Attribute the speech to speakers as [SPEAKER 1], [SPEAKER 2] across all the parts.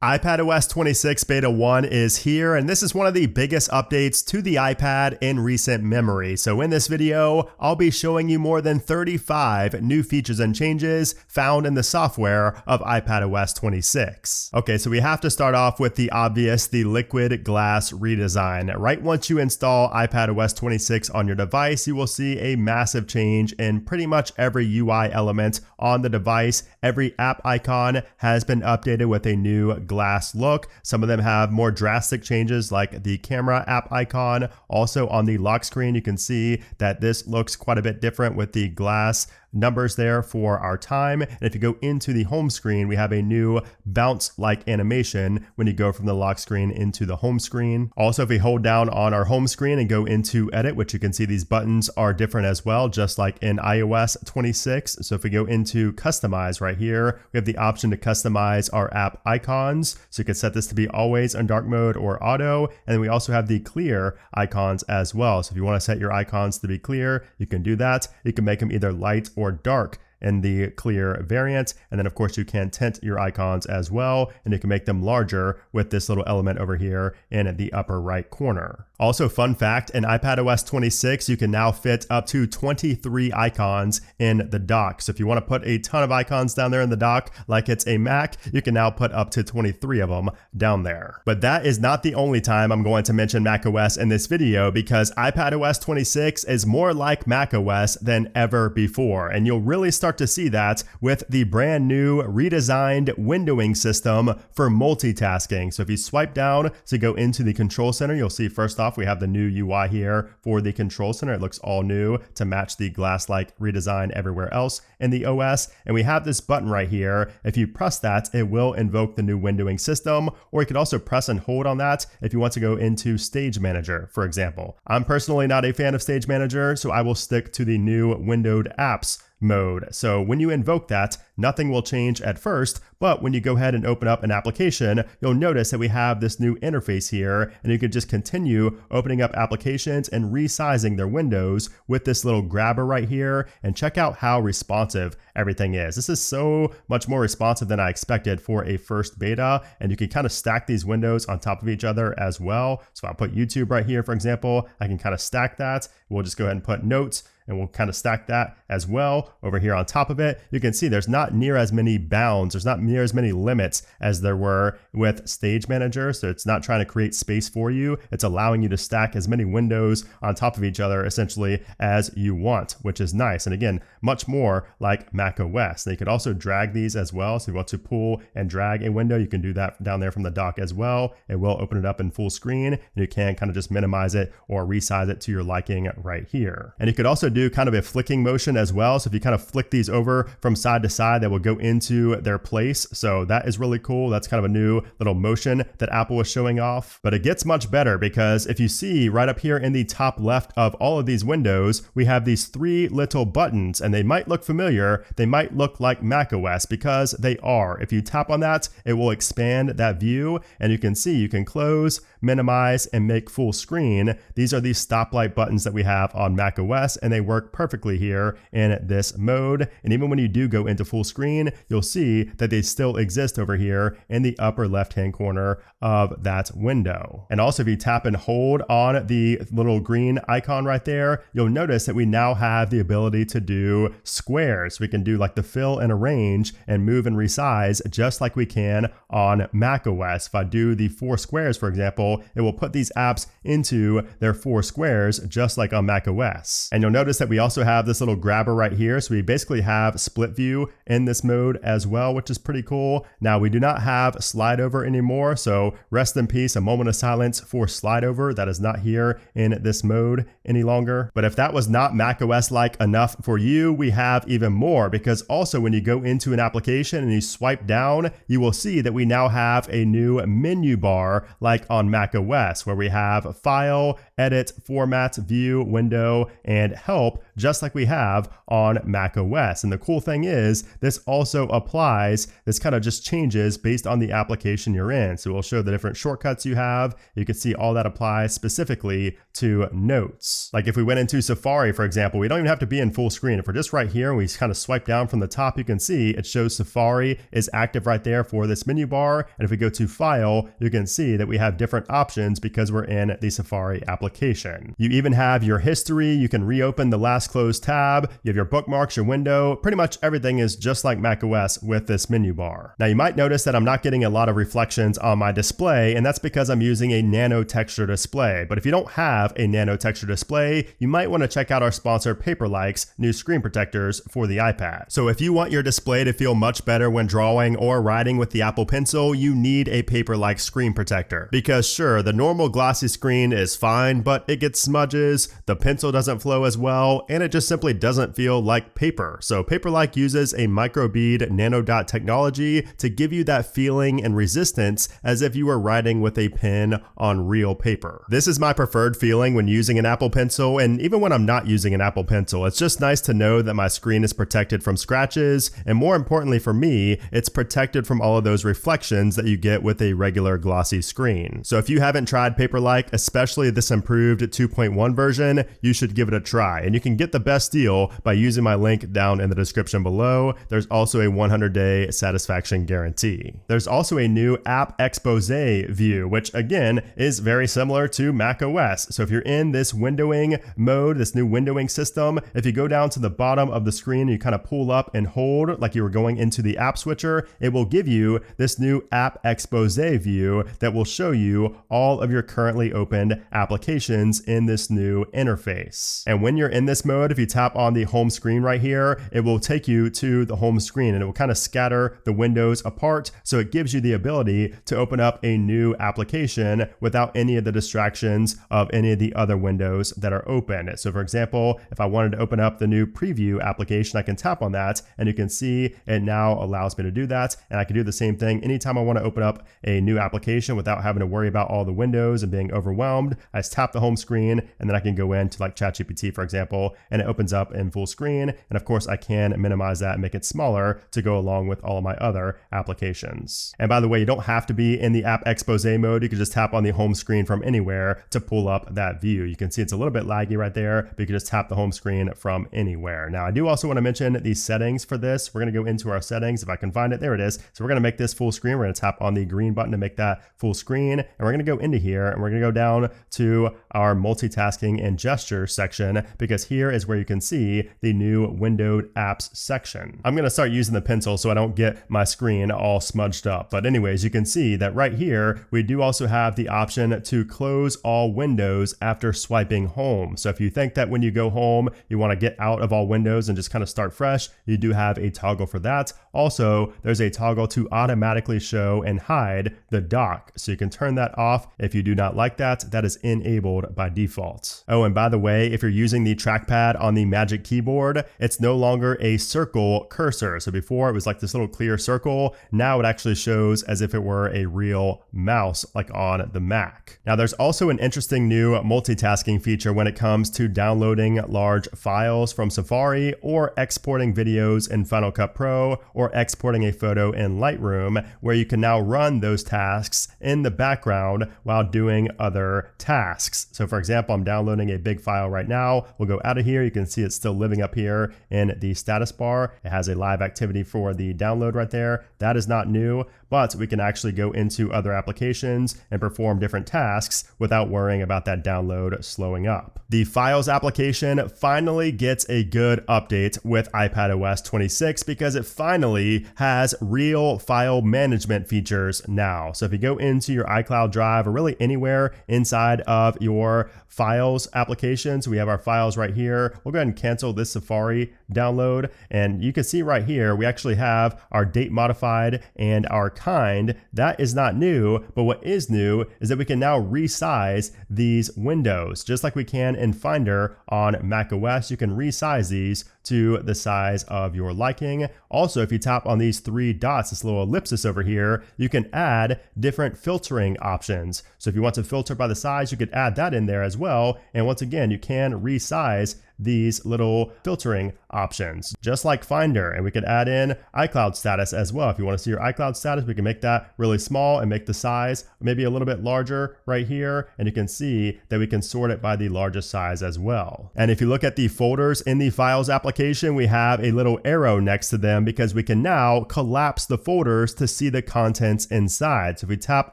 [SPEAKER 1] iPadOS 26 Beta 1 is here, and this is one of the biggest updates to the iPad in recent memory. So in this video, I'll be showing you more than 35 new features and changes found in the software of iPadOS 26. Okay, so we have to start off with the obvious, the liquid glass redesign. Right once you install iPadOS 26 on your device, you will see a massive change in pretty much every UI element on the device. Every app icon has been updated with a new glass look. Some of them have more drastic changes like the camera app icon. Also on the lock screen, you can see that this looks quite a bit different with the glass numbers there for our time. And if you go into the home screen, we have a new bounce-like animation when you go from the lock screen into the home screen. Also, if we hold down on our home screen and go into edit, which you can see these buttons are different as well, just like in iOS 26. So if we go into customize right here, we have the option to customize our app icons. So you can set this to be always on dark mode or auto. And then we also have the clear icons as well. So if you want to set your icons to be clear, you can do that. You can make them either light or dark in the clear variant. And then of course you can tint your icons as well, and you can make them larger with this little element over here in the upper right corner. Also, fun fact, in iPadOS 26, you can now fit up to 23 icons in the dock. So if you want to put a ton of icons down there in the dock, like it's a Mac, you can now put up to 23 of them down there. But that is not the only time I'm going to mention macOS in this video, because iPadOS 26 is more like macOS than ever before. And you'll really start to see that with the brand new redesigned windowing system for multitasking. So if you swipe down to go into the control center, you'll see first off, we have the new UI here for the control center. It looks all new to match the glass-like redesign everywhere else in the OS. And we have this button right here. If you press that, it will invoke the new windowing system, or you could also press and hold on that if you want to go into Stage Manager, for example. I'm personally not a fan of Stage Manager, so I will stick to the new windowed apps mode. So when you invoke that, nothing will change at first, but when you go ahead and open up an application, you'll notice that we have this new interface here, and you can just continue opening up applications and resizing their windows with this little grabber right here, and check out how responsive everything is. This is so much more responsive than I expected for a first beta, and you can kind of stack these windows on top of each other as well. So I'll put YouTube right here, for example. I can kind of stack that. We'll just go ahead and put notes, and we'll kind of stack that as well over here on top of it. You can see there's not near as many bounds, there's not near as many limits as there were with Stage Manager. So it's not trying to create space for you. It's allowing you to stack as many windows on top of each other essentially as you want, which is nice. And again, much more like macOS. Now you could also drag these as well. So if you want to pull and drag a window, you can do that down there from the dock as well. It will open it up in full screen, and you can kind of just minimize it or resize it to your liking right here. And you could also do kind of a flicking motion as well. So if you kind of flick these over from side to side, they will go into their place. So that is really cool. That's kind of a new little motion that Apple was showing off. But it gets much better, because if you see right up here in the top left of all of these windows, we have these three little buttons, and they might look familiar. They might look like macOS, because they are. If you tap on that, it will expand that view, and you can see you can close, minimize, and make full screen. These are the stoplight buttons that we have on macOS, and they work perfectly here in this mode. And even when you do go into full screen, you'll see that they still exist over here in the upper left-hand corner of that window. And also, if you tap and hold on the little green icon right there, you'll notice that we now have the ability to do squares. We can do like the fill and arrange and move and resize just like we can on macOS. If I do the 4 squares, for example, it will put these apps into their 4 squares just like on macOS. And you'll notice that we also have this little grabber right here. So we basically have split view in this mode as well, which is pretty cool. Now we do not have Slideover anymore. So rest in peace, a moment of silence for Slideover. That is not here in this mode any longer. But if that was not macOS-like enough for you, we have even more, because also when you go into an application and you swipe down, you will see that we now have a new menu bar like on macOS, where we have File, Edit, Format, View, Window, and Help, just like we have on macOS. And the cool thing is this also applies. This kind of just changes based on the application you're in. So we'll show the different shortcuts you have. You can see all that applies specifically to notes. Like if we went into Safari, for example, we don't even have to be in full screen. If we're just right here and we kind of swipe down from the top, you can see it shows Safari is active right there for this menu bar. And if we go to File, you can see that we have different options because we're in the Safari application. You even have your history. You can reopen the last closed tab. You have your bookmarks, your window. Pretty much everything is just like macOS with this menu bar. Now you might notice that I'm not getting a lot of reflections on my display, and that's because I'm using a nano texture display. But if you don't have a nano texture display, you might want to check out our sponsor Paperlike's new screen protectors for the iPad. So if you want your display to feel much better when drawing or writing with the Apple Pencil, you need a Paperlike screen protector. Because sure, the normal glossy screen is fine, but it gets smudges, the pencil doesn't flow as well, and it just simply doesn't feel like paper. So Paperlike uses a microbead nanodot technology to give you that feeling and resistance as if you were writing with a pen on real paper. This is my preferred feeling when using an Apple Pencil, and even when I'm not using an Apple Pencil, it's just nice to know that my screen is protected from scratches, and more importantly for me, it's protected from all of those reflections that you get with a regular glossy screen. So if you haven't tried Paperlike, especially this improved 2.1 version, you should give it a try, and you can get the best deal by using my link down in the description below. There's also a 100-day satisfaction guarantee. There's also a new app expose view, which again is very similar to macOS. So if you're in this windowing mode, this new windowing system, if you go down to the bottom of the screen, you kind of pull up and hold like you were going into the app switcher, it will give you this new app expose view that will show you all of your currently opened applications in this new interface. And when you're in this mode, if you tap on the home screen right here, it will take you to the home screen and it will kind of scatter the windows apart. So it gives you the ability to open up a new application without any of the distractions of any of the other windows that are open. So for example, if I wanted to open up the new preview application, I can tap on that and you can see it now allows me to do that. And I can do the same thing anytime I want to open up a new application without having to worry about all the windows and being overwhelmed. I just tap the home screen and then I can go into like ChatGPT, for example, and it opens up in full screen. And of course I can minimize that and make it smaller to go along with all of my other applications. And by the way, you don't have to be in the app expose mode. You can just tap on the home screen from anywhere to pull up that view. You can see it's a little bit laggy right there, but you can just tap the home screen from anywhere. Now I do also want to mention the settings for this. We're going to go into our settings. If I can find it, there it is. So we're going to make this full screen. We're going to tap on the green button to make that full screen. And we're going to go into here and we're going to go down to our multitasking and gesture section, because here is where you can see the new windowed apps section. I'm going to start using the pencil so I don't get my screen all smudged up. But anyways, you can see that right here, we do also have the option to close all windows after swiping home. So if you think that when you go home, you want to get out of all windows and just kind of start fresh, you do have a toggle for that. Also, there's a toggle to automatically show and hide the dock. So you can turn that off if you do not like that. That is enabled by default. Oh, and by the way, if you're using the trackpad on the Magic Keyboard, it's no longer a circle cursor. So before it was like this little clear circle. Now it actually shows as if it were a real mouse like on the Mac. Now there's also an interesting new multitasking feature when it comes to downloading large files from Safari or exporting videos in Final Cut Pro or exporting a photo in Lightroom, where you can now run those tasks in the background while doing other tasks. So for example, I'm downloading a big file right now. We'll go out of here. You can see it's still living up here in the status bar. It has a live activity for the download right there. That is not new, but we can actually go into other applications and perform different tasks without worrying about that download slowing up. The Files application finally gets a good update with iPadOS 26 because it finally has real file management features now. So if you go into your iCloud Drive or really anywhere inside of your Files applications, we have our files right here. We'll go ahead and cancel this Safari download, and you can see right here we actually have our date modified and our kind. That is not new, but what is new is that we can now resize these windows just like we can in Finder on macOS. You can resize these to the size of your liking. Also, if you tap on these three dots, this little ellipsis over here, you can add different filtering options. So if you want to filter by the size, you could add that in there as well. And once again, you can resize these little filtering options, just like Finder. And we could add in iCloud status as well. If you want to see your iCloud status, we can make that really small and make the size maybe a little bit larger right here. And you can see that we can sort it by the largest size as well. And if you look at the folders in the Files application, we have a little arrow next to them because we can now collapse the folders to see the contents inside. So if we tap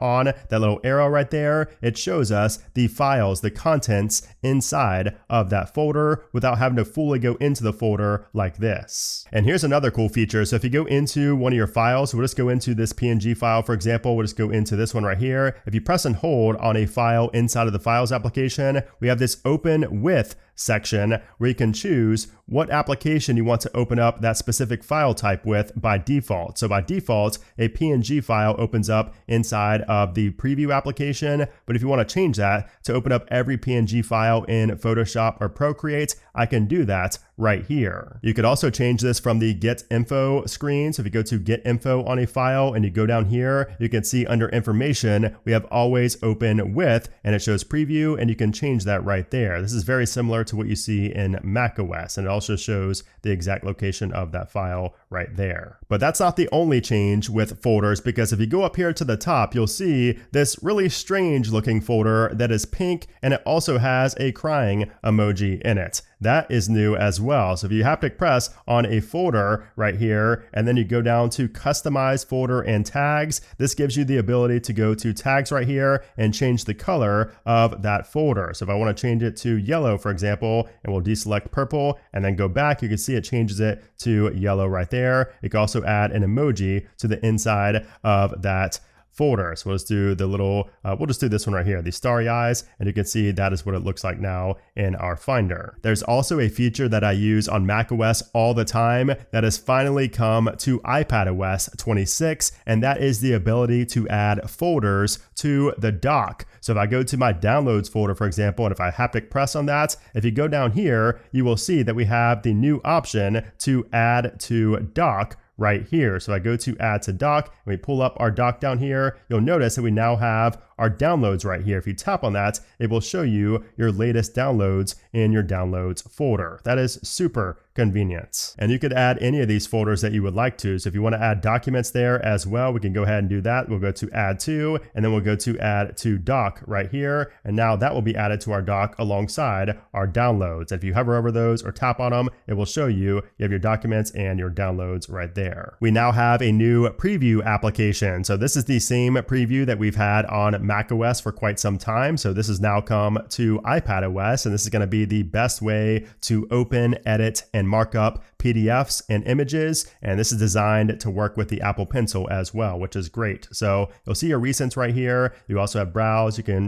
[SPEAKER 1] on that little arrow right there, it shows us the files, the contents inside of that folder without having to fully go into the folder like this. And here's another cool feature. So if you go into one of your files, we'll just go into this PNG file, for example, we'll just go into this one right here. If you press and hold on a file inside of the Files application, we have this Open With section where you can choose what application you want to open up that specific file type with by default. So by default, a PNG file opens up inside of the preview application. But if you want to change that to open up every PNG file in Photoshop or Procreate, I can do that right here. You could also change this from the Get Info screen. So if you go to Get Info on a file and you go down here, you can see under Information, we have Always Open With, and it shows Preview, and you can change that right there. This is very similar to what you see in macOS, and it also shows the exact location of that file right there. But that's not the only change with folders, because if you go up here to the top, you'll see this really strange looking folder that is pink, and it also has a crying emoji in it. That is new as well. So if you haptic press on a folder right here, and then you go down to Customize Folder and Tags, this gives you the ability to go to Tags right here and change the color of that folder. So if I want to change it to yellow, for example, and we'll deselect purple and then go back, you can see it changes it to yellow right there. You can also add an emoji to the inside of that folder. So we'll just do the little, we'll just do this one right here, the starry eyes, and you can see that is what it looks like now in our Finder. There's also a feature that I use on macOS all the time that has finally come to iPadOS 26, and that is the ability to add folders to the dock. So if I go to my Downloads folder, for example, and if I haptic press on that, if you go down here, you will see that we have the new option to add to dock right here. So I go to Add to Dock and we pull up our dock down here. You'll notice that we now have our downloads right here. If you tap on that, it will show you your latest downloads in your downloads folder. That is super convenient. And you could add any of these folders that you would like to. So if you want to add documents there as well, we can go ahead and do that. We'll go to Add To, and then we'll go to Add to Dock right here. And now that will be added to our dock alongside our downloads. If you hover over those or tap on them, it will show you have your documents and your downloads right there. We now have a new preview application. So this is the same preview that we've had on macOS for quite some time. So this has now come to iPadOS, and this is going to be the best way to open, edit, and mark up PDFs and images. And this is designed to work with the Apple Pencil as well, which is great. So you'll see your recents right here. You also have browse. You can,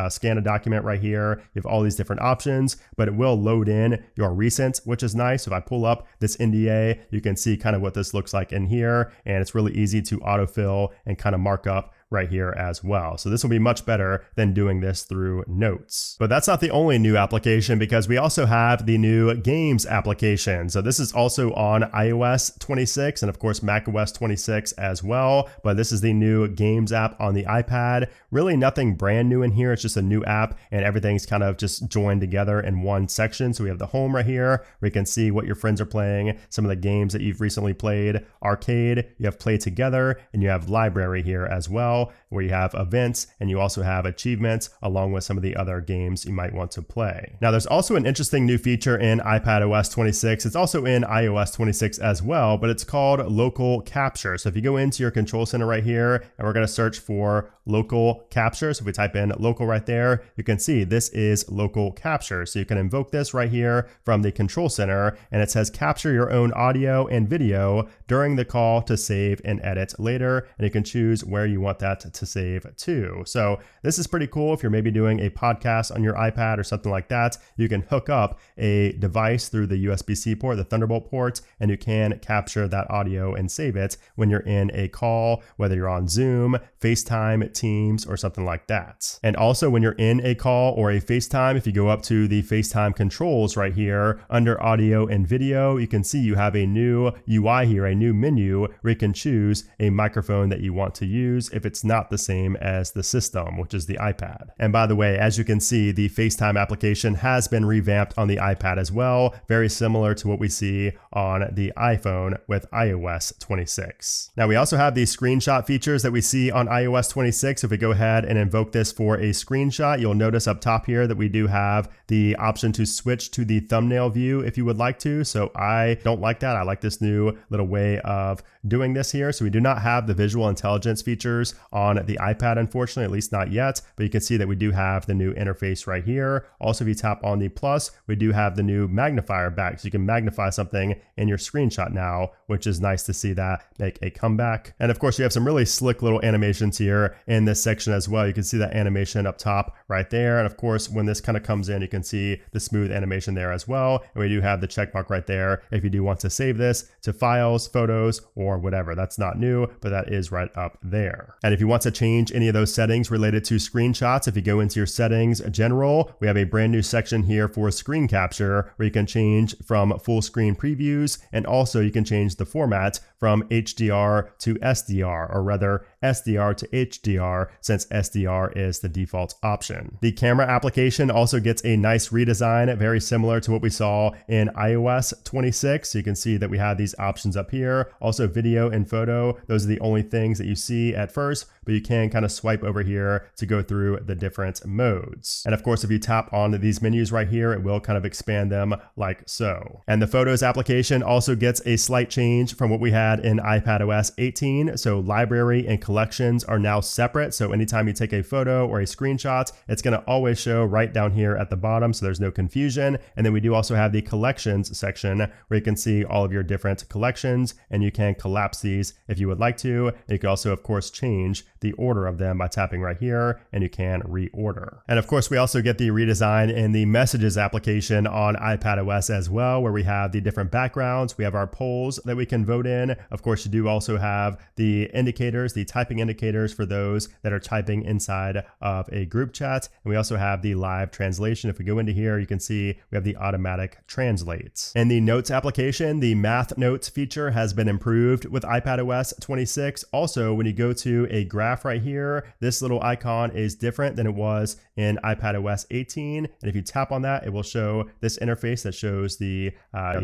[SPEAKER 1] scan a document right here. You have all these different options, but it will load in your recents, which is nice. So if I pull up this NDA, you can see kind of what this looks like in here. And it's really easy to autofill and kind of mark up right here as well. So this will be much better than doing this through Notes. But that's not the only new application, because we also have the new Games application. So this is also on iOS 26 and of course macOS 26 as well. But this is the new Games app on the iPad. Really nothing brand new in here. It's just a new app and everything's kind of just joined together in one section. So we have the home right here where you can see what your friends are playing, some of the games that you've recently played, arcade, you have play together, and you have library here as well, where you have events and you also have achievements along with some of the other games you might want to play. Now there's also an interesting new feature in iPadOS 26. It's also in iOS 26 as well, but it's called local capture. So if you go into your control center right here, and we're going to search for local capture. So if we type in local right there, you can see this is local capture. So you can invoke this right here from the control center, and it says capture your own audio and video during the call to save and edit later. And you can choose where you want that to save to. So this is pretty cool. If you're maybe doing a podcast on your iPad or something like that, you can hook up a device through the USB-C port, the Thunderbolt port, and you can capture that audio and save it when you're in a call, whether you're on Zoom, FaceTime, Teams, or something like that. And also when you're in a call or a FaceTime, if you go up to the FaceTime controls right here under audio and video, you can see you have a new UI here, a new menu where you can choose a microphone that you want to use. If it's it's not the same as the system, which is the iPad. And by the way, as you can see, the FaceTime application has been revamped on the iPad as well, very similar to what we see on the iPhone with iOS 26. Now we also have the screenshot features that we see on iOS 26. If we go ahead and invoke this for a screenshot, you'll notice up top here that we do have the option to switch to the thumbnail view if you would like to. So I don't like that. I like this new little way of doing this here. So we do not have the visual intelligence features on the iPad, unfortunately, at least not yet, but you can see that we do have the new interface right here. Also, if you tap on the plus, we do have the new magnifier back. So you can magnify something in your screenshot now, which is nice to see that make a comeback. And of course, you have some really slick little animations here in this section as well. You can see that animation up top right there. And of course, when this kind of comes in, you can see the smooth animation there as well. And we do have the check mark right there if you do want to save this to files, photos, or whatever. That's not new, but that is right up there. And if you want to change any of those settings related to screenshots, if you go into your settings general, we have a brand new section here for screen capture where you can change from full screen previews, and also you can change the format from HDR to SDR, or rather SDR to HDR, since SDR is the default option. The camera application also gets a nice redesign, very similar to what we saw in iOS 26. You can see that we have these options up here. Also video and photo, those are the only things that you see at first, but you can kind of swipe over here to go through the different modes. And of course, if you tap on these menus right here, it will kind of expand them like so. And the Photos application also gets a slight change from what we had in iPadOS 18. So library and collections are now separate. So anytime you take a photo or a screenshot, it's going to always show right down here at the bottom, so there's no confusion. And then we do also have the collections section where you can see all of your different collections, and you can collapse these if you would like to. You can also, of course, change the order of them by tapping right here, and you can reorder. And of course, we also get the redesign in the Messages application on iPadOS as well, where we have the different backgrounds. We have our polls that we can vote in. Of course, you do also have the indicators, the typing indicators for those that are typing inside of a group chat. And we also have the live translation. If we go into here, you can see we have the automatic translates. In the Notes application, the Math Notes feature has been improved with iPadOS 26. Also, when you go to a graph right here, this little icon is different than it was in iPadOS 18. And if you tap on that, it will show this interface that shows the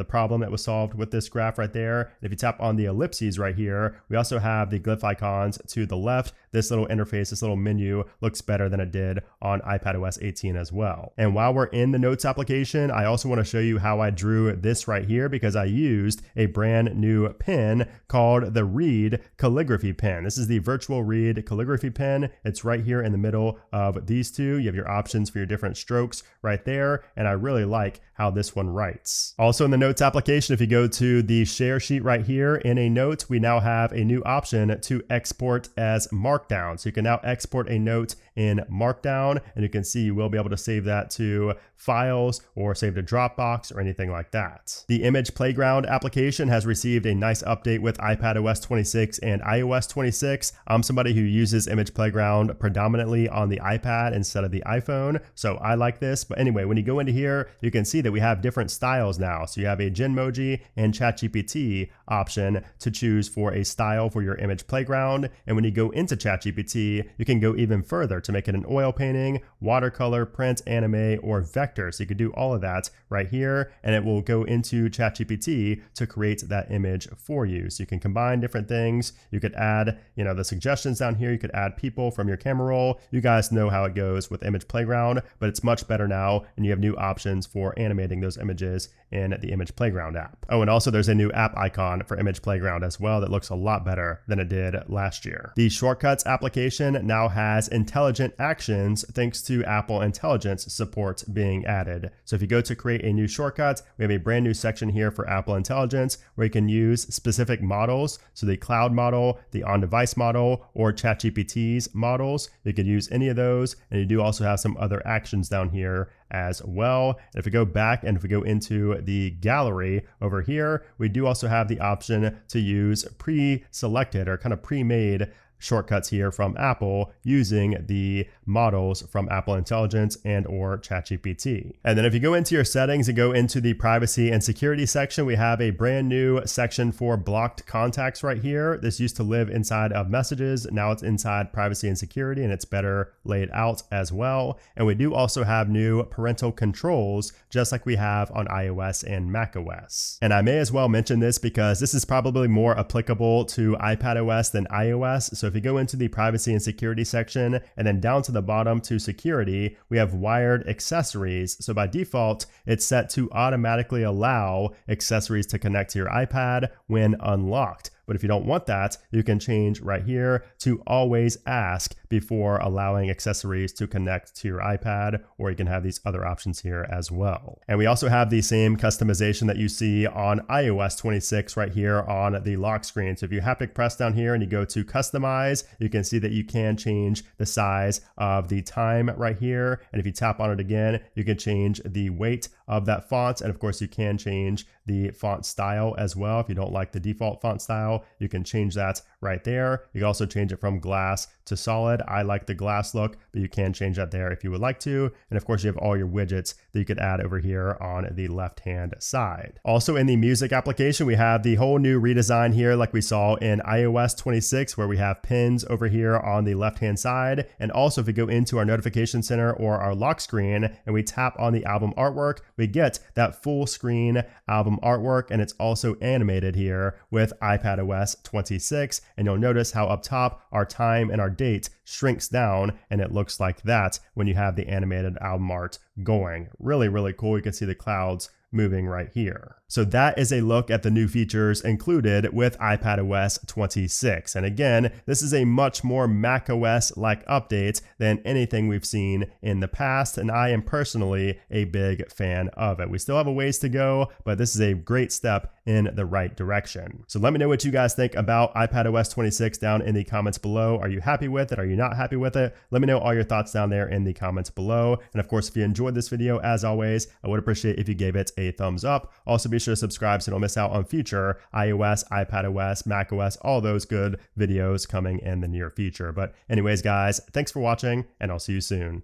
[SPEAKER 1] problem that was solved with this graph right there. And if you tap on the ellipses right here, we also have the glyph icons to the left. This little interface, this little menu looks better than it did on iPadOS 18 as well. And while we're in the Notes application, I also want to show you how I drew this right here, because I used a brand new pen called the Read Calligraphy Pen. This is the Virtual Read Calligraphy Pen. It's right here in the middle of these two. You have your options for your different strokes right there, and I really like how this one writes. Also in the Notes application, if you go to the share sheet right here in a note, we now have a new option to export as Markdown. So you can now export a note in Markdown, and you can see you will be able to save that to files or save to Dropbox or anything like that. The Image Playground application has received a nice update with iPadOS 26 and iOS 26. I'm somebody who uses Image Playground predominantly on the iPad instead of the iPhone, so I like this. But anyway, when you go into here, you can see that we have different styles now. So you have a Genmoji and ChatGPT option to choose for a style for your Image Playground. And when you go into ChatGPT, you can go even further to make it an oil painting, watercolor, print, anime, or vector. So you could do all of that right here, and it will go into ChatGPT to create that image for you. So you can combine different things. You could add, the suggestions down here. You could add people from your camera roll. You guys know how it goes with Image Playground, but it's much better now, and you have new options for animating those images in the Image Playground app. Oh, and also there's a new app icon for Image Playground as well that looks a lot better than it did last year. The Shortcuts application now has intelligent actions thanks to Apple Intelligence support being added. So if you go to create a new shortcut, we have a brand new section here for Apple Intelligence where you can use specific models. So the cloud model, the on-device model, or ChatGPT's models. You could use any of those, and you do also have some other actions down here as well. And if we go back and if we go into the gallery over here, we do also have the option to use pre-selected or kind of pre-made shortcuts here from Apple using the models from Apple Intelligence and or ChatGPT. And then if you go into your settings and go into the privacy and security section, we have a brand new section for blocked contacts right here. This used to live inside of messages. Now it's inside privacy and security, and it's better laid out as well. And we do also have new parental controls, just like we have on iOS and macOS. And I may as well mention this because this is probably more applicable to iPadOS than iOS. So if you go into the privacy and security section and then down to the bottom to security, we have wired accessories. So by default, it's set to automatically allow accessories to connect to your iPad when unlocked. But if you don't want that, you can change right here to always ask before allowing accessories to connect to your iPad, or you can have these other options here as well. And we also have the same customization that you see on iOS 26 right here on the lock screen. So if you haptic press down here and you go to customize, you can see that you can change the size of the time right here. And if you tap on it again, you can change the weight of that font. And of course, you can change the font style as well. If you don't like the default font style, you can change that right there. You can also change it from glass to solid. I like the glass look, but you can change that there if you would like to. And of course, you have all your widgets that you could add over here on the left-hand side. Also in the music application, we have the whole new redesign here, like we saw in iOS 26, where we have pins over here on the left-hand side. And also if we go into our notification center or our lock screen and we tap on the album artwork, we get that full screen album artwork, and it's also animated here with iPadOS 26. And you'll notice how up top our time and our date shrinks down, and it looks like that when you have the animated album art going. Really, really cool. You can see the clouds moving right here. So that is a look at the new features included with iPadOS 26. And again, this is a much more macOS-like update than anything we've seen in the past, and I am personally a big fan of it. We still have a ways to go, but this is a great step in the right direction. So let me know what you guys think about iPadOS 26 down in the comments below. Are you happy with it? Are you not happy with it? Let me know all your thoughts down there in the comments below. And of course, if you enjoyed this video, as always, I would appreciate if you gave it a thumbs up. Also, be sure to subscribe so you don't miss out on future iOS, iPadOS, macOS, all those good videos coming in the near future. But anyways, guys, thanks for watching, and I'll see you soon.